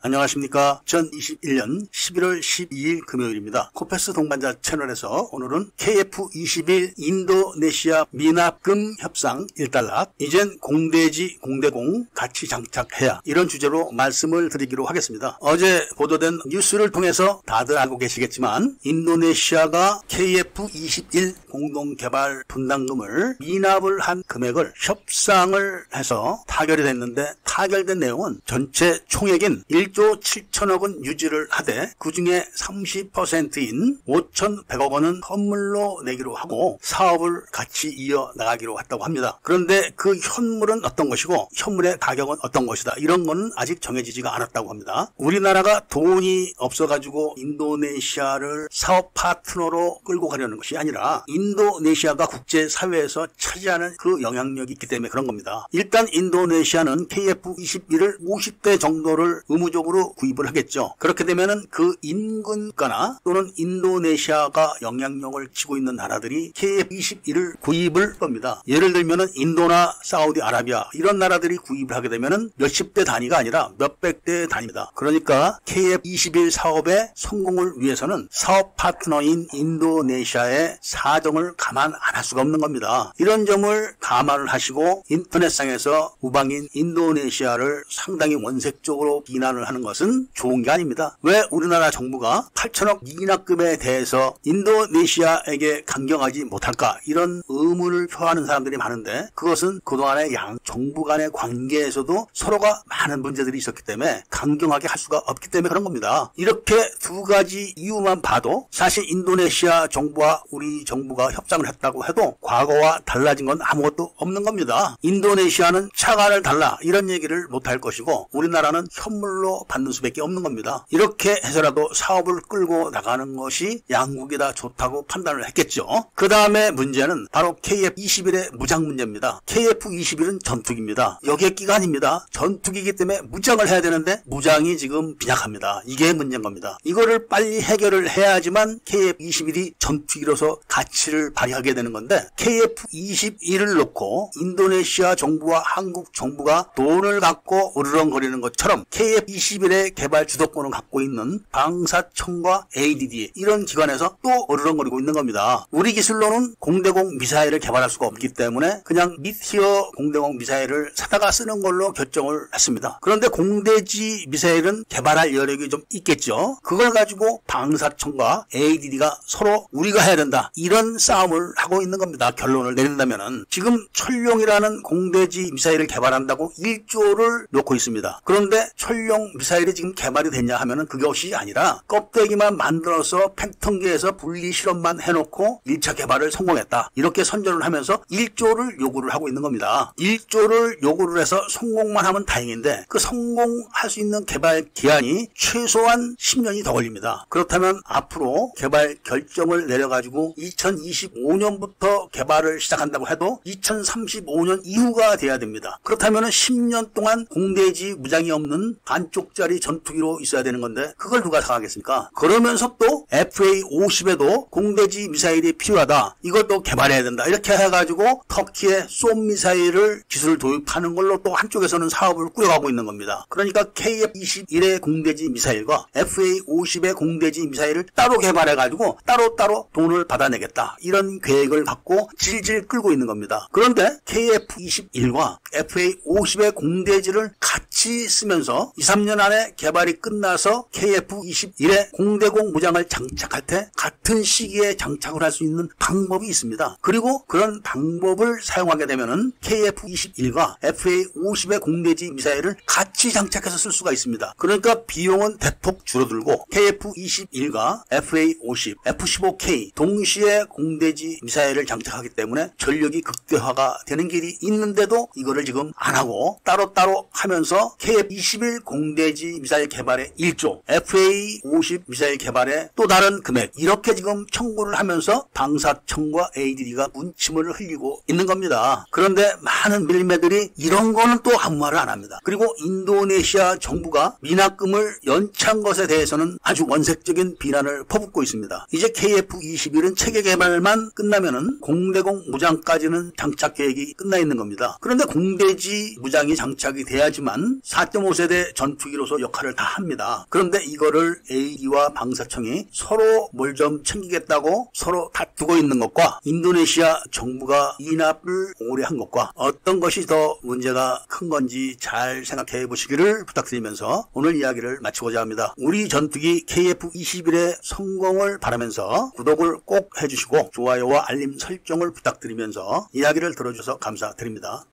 안녕하십니까. 2021년 11월 12일 금요일입니다. 코페스 동반자 채널에서 오늘은 KF-21 인도네시아 미납금 협상 1달러, 이젠 공대지 공대공 같이 장착해야, 이런 주제로 말씀을 드리기로 하겠습니다. 어제 보도된 뉴스를 통해서 다들 알고 계시겠지만 인도네시아가 KF-21 공동개발 분담금을 미납을 한 금액을 협상을 해서 타결이 됐는데, 타결된 내용은 전체 총액인 1조 7천억 원 유지를 하되 그중에 30%인 5,100억 원은 현물로 내기로 하고 사업을 같이 이어나가기로 했다고 합니다. 그런데 그 현물은 어떤 것이고 현물의 가격은 어떤 것이다, 이런 거는 아직 정해지지가 않았다고 합니다. 우리나라가 돈이 없어가지고 인도네시아를 사업 파트너로 끌고 가려는 것이 아니라 인도네시아가 국제사회에서 차지하는 그 영향력이 있기 때문에 그런 겁니다. 일단 인도네시아는 KF-21을 50대 정도를 의무적으로 구입을 하겠죠. 그렇게 되면은 그 인근가나 또는 인도네시아가 영향력을 쥐고 있는 나라들이 KF-21을 구입을 겁니다. 예를 들면은 인도나 사우디아라비아 이런 나라들이 구입을 하게 되면은 몇십 대 단위가 아니라 몇백 대 단위입니다. 그러니까 KF-21 사업의 성공을 위해서는 사업 파트너인 인도네시아의 사정을 감안 안 할 수가 없는 겁니다. 이런 점을 감안을 하시고 인터넷상에서 우방인 인도네시아를 상당히 원색적으로 비난을 하는 것은 좋은 게 아닙니다. 왜 우리나라 정부가 8천억 미납금에 대해서 인도네시아에게 강경하지 못할까, 이런 의문을 표하는 사람들이 많은데, 그것은 그동안의 양 정부 간의 관계에서도 서로가 많은 문제들이 있었기 때문에 강경하게 할 수가 없기 때문에 그런 겁니다. 이렇게 두 가지 이유만 봐도 사실 인도네시아 정부와 우리 정부가 협상을 했다고 해도 과거와 달라진 건 아무것도 없는 겁니다. 인도네시아는 차관을 달라 이런 얘기를 못할 것이고 우리나라는 현물로 받는 수밖에 없는 겁니다. 이렇게 해서라도 사업을 끌고 나가는 것이 양국이 다 좋다고 판단을 했겠죠. 그 다음에 문제는 바로 KF-21의 무장 문제입니다. KF-21은 전투기입니다. 여객기가 아닙니다. 전투기이기 때문에 무장을 해야 되는데 무장이 지금 빈약합니다. 이게 문제인 겁니다. 이거를 빨리 해결을 해야지만 KF-21이 전투기로서 가치를 발휘하게 되는 건데, KF-21을 놓고 인도네시아 정부와 한국 정부가 돈을 갖고 으르렁거리는 것처럼 KF-21의 개발 주도권을 갖고 있는 방사청과 ADD 이런 기관에서 또 으르렁거리고 있는 겁니다. 우리 기술로는 공대공 미사일을 개발할 수가 없기 때문에 그냥 미티어 공대공 미사일을 사다가 쓰는 걸로 결정을 했습니다. 그런데 공대지 미사일은 개발할 여력이 좀 있겠죠. 그걸 가지고 방사청과 ADD가 서로 우리가 해야 된다, 이런 싸움을 하고 있는 겁니다. 결론을 내린다면은 지금 철룡이라는 공대지 미사일을 개발한다고 1조를 놓고 있습니다. 그런데 철룡 미사일이 지금 개발이 됐냐 하면은 그것이 아니라 껍데기만 만들어서 팬텀기에서 분리 실험만 해놓고 1차 개발을 성공했다, 이렇게 선전을 하면서 1조를 요구를 하고 있는 겁니다. 1조를 요구를 해서 성공만 하면 다행인데 그 성공할 수 있는 개발 기한이 최소한 10년이 더 걸립니다. 그렇다면 앞으로 개발 결정을 내려가지고 2025년부터 개발을 시작한다고 해도 2035년 이후가 돼야 됩니다. 그렇다면 10년 동안 공대지 무장이 없는 반쪽짜리 전투기로 있어야 되는 건데 그걸 누가 사가겠습니까? 그러면서 또 FA-50에도 공대지 미사일이 필요하다, 이것도 개발해야 된다, 이렇게 해가지고 터키에 쏨 미사일을 기술을 도입하는 걸로 또 한쪽에서는 사업을 꾸려가고 있는 겁니다. 그러니까 KF-21의 공대지 미사일과 FA-50의 공대지 미사일을 따로 개발해가지고 따로따로 돈을 받아내겠다, 이런 계획을 갖고 질질 끌고 있는 겁니다. 그런데 KF-21과 FA-50의 공대지를 같이 쓰면서 2, 3년 안에 개발이 끝나서 KF-21의 공대공 무장을 장착할 때 같은 시기에 장착을 할 수 있는 방법이 있습니다. 그리고 그런 방법을 사용하게 되면은 KF-21과 FA-50의 공대지 미사일을 같이 장착해서 쓸 수가 있습니다. 그러니까 비용은 대폭 줄어들고 KF-21과 FA-50, F-15K 동시에 공대지 미사일을 장착하기 때문에 전력이 극대화가 되는 길이 있는데도 이거를 지금 안 하고 따로따로 하면서 KF-21 공대지 미사일 개발에 1조, FA-50 미사일 개발에 또 다른 금액, 이렇게 지금 청구를 하면서 방사청과 ADD가 문침을 흘리고 있는 겁니다. 그런데 많은 밀매들이 이런 거는 또 아무 말을 안 합니다. 그리고 인도네시아 정부가 미납금을 연체한 것에 대해서는 아주 원색적인 비난을 퍼붓고 있습니다. 이제 KF-21은 체계 개발만 끝나면은 공대공 무장까지는 장착 계획이 끝나 있는 겁니다. 그런데 공대지 무장이 장착이 돼야지만 4.5세대 전투기 무기로서 역할을 다 합니다. 그런데 이거를 AD와 방사청이 서로 뭘 좀 챙기겠다고 서로 다투고 있는 것과 인도네시아 정부가 미납을 오래 한 것과 어떤 것이 더 문제가 큰 건지 잘 생각해 보시기를 부탁드리면서 오늘 이야기를 마치고자 합니다. 우리 전투기 KF-21의 성공을 바라면서 구독을 꼭 해주시고 좋아요와 알림 설정을 부탁드리면서 이야기를 들어주셔서 감사드립니다.